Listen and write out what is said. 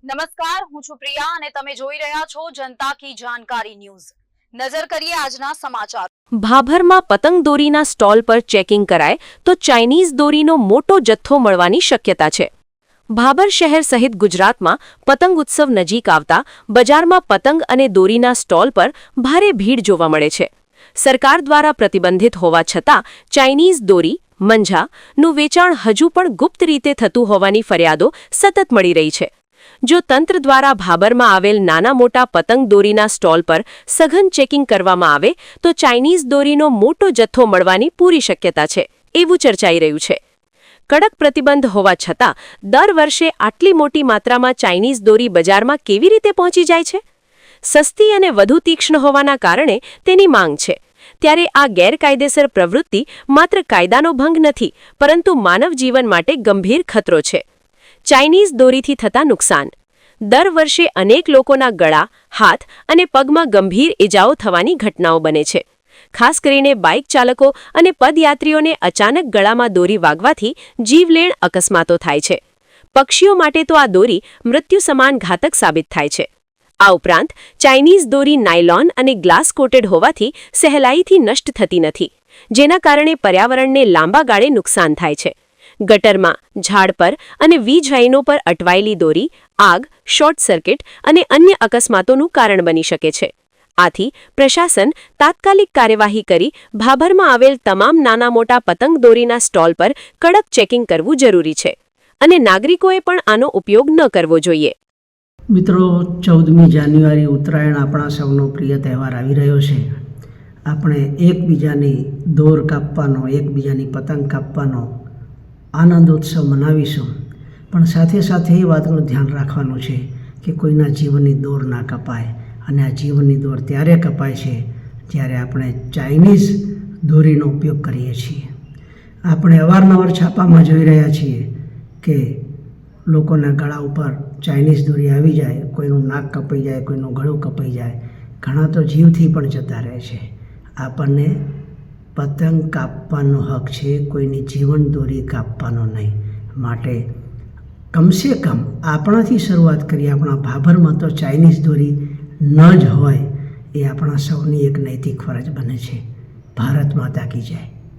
નમસ્કાર, હું છું પ્રિયા અને તમે જોઈ રહ્યા છો જનતા કી જાણકારી ન્યૂઝ। નજર કરીએ આજના સમાચાર। ભાભરમાં પતંગ દોરીના સ્ટોલ પર ચેકિંગ કરાય તો ચાઇનીઝ દોરીનો મોટો જથ્થો મળવાની શક્યતા છે। ભાભર શહેર સહિત ગુજરાતમાં પતંગ ઉત્સવ નજીક આવતા બજારમાં પતંગ અને દોરીના સ્ટોલ પર ભારે ભીડ જોવા મળે છે। સરકાર દ્વારા પ્રતિબંધિત હોવા છતાં ચાઇનીઝ દોરી મંજાનું વેચાણ હજુ પણ ગુપ્ત રીતે થતું હોવાની ફરિયાદો સતત મળી રહી છે। જો તંત્ર દ્વારા ભાભરમાં આવેલ નાના મોટા પતંગ દોરીના સ્ટોલ પર સઘન ચેકિંગ કરવામાં આવે તો ચાઇનીઝ દોરીનો મોટો જથ્થો મળવાની પૂરી શક્યતા છે એવું ચર્ચાઈ રહ્યું છે। કડક પ્રતિબંધ હોવા છતાં દર વર્ષે આટલી મોટી માત્રામાં ચાઇનીઝ દોરી બજારમાં કેવી રીતે પહોંચી જાય છે? સસ્તી અને વધુ તીક્ષ્ણ હોવાના કારણે તેની માંગ છે। ત્યારે આ ગેરકાયદેસર પ્રવૃત્તિ માત્ર કાયદાનો ભંગ નથી, પરંતુ માનવ જીવન માટે ગંભીર ખતરો છે। ચાઇનીઝ દોરીથી થતા નુકસાન। દર વર્ષે અનેક લોકોના ગળા, હાથ અને પગમાં ગંભીર ઇજાઓ થવાની ઘટનાઓ બને છે। ખાસ કરીને બાઇક ચાલકો અને પદયાત્રીઓને અચાનક ગળામાં દોરી વાગવાથી જીવલેણ અકસ્માતો થાય છે। પક્ષીઓ માટે તો આ દોરી મૃત્યુ સમાન ઘાતક સાબિત થાય છે। આ ઉપરાંત ચાઇનીઝ દોરી નાયલોન અને ગ્લાસ કોટેડ હોવાથી સહેલાઈથી નષ્ટ થતી નથી, જેના કારણે પર્યાવરણને લાંબા ગાળે નુકસાન થાય છે। ગટરમાં, ઝાડ પર અને વીજ લાઈનો પર અટવાયેલી દોરી આગ, શોર્ટ સર્કિટ અને અન્ય અકસ્માતોનું કારણ બની શકે છે। આથી પ્રશાસન તાત્કાલિક કાર્યવાહી કરી ભાભરમાં આવેલ તમામ નાના મોટા પતંગ દોરીના સ્ટોલ પર કડક ચેકિંગ કરવું જરૂરી છે અને નાગરિકોએ પણ આનો ઉપયોગ ન કરવો જોઈએ। મિત્રો, 14મી જાન્યુઆરી ઉત્તરાયણ આપણા સૌનો પ્રિય તહેવાર આવી રહ્યો છે। આપણે એકબીજાની દોર કાપવાનો, એકબીજાની પતંગ કાપવાનો આનંદોત્સવ મનાવીશું, પણ સાથે સાથે એ વાતનું ધ્યાન રાખવાનું છે કે કોઈના જીવનની દોર ના કપાય। અને આ જીવનની દોર ત્યારે કપાય છે જ્યારે આપણે ચાઇનીઝ દોરીનો ઉપયોગ કરીએ છીએ। આપણે અવારનવાર છાપામાં જોઈ રહ્યા છીએ કે લોકોના ગળા ઉપર ચાઇનીઝ દોરી આવી જાય, કોઈનું નાક કપાઈ જાય, કોઈનું ગળું કપાઈ જાય, ઘણા તો જીવથી પણ જતા રહે છે। આપણને પતંગ કાપવાનો હક છે, કોઈની જીવન દોરી કાપવાનો નહીં। માટે કમસે કમ આપણાથી શરૂઆત કરીએ। આપણા ભાભરમાં તો ચાઇનીઝ દોરી ન જ હોય એ આપણા સૌની એક નૈતિક ફરજ બને છે। ભારત માતા કી જય।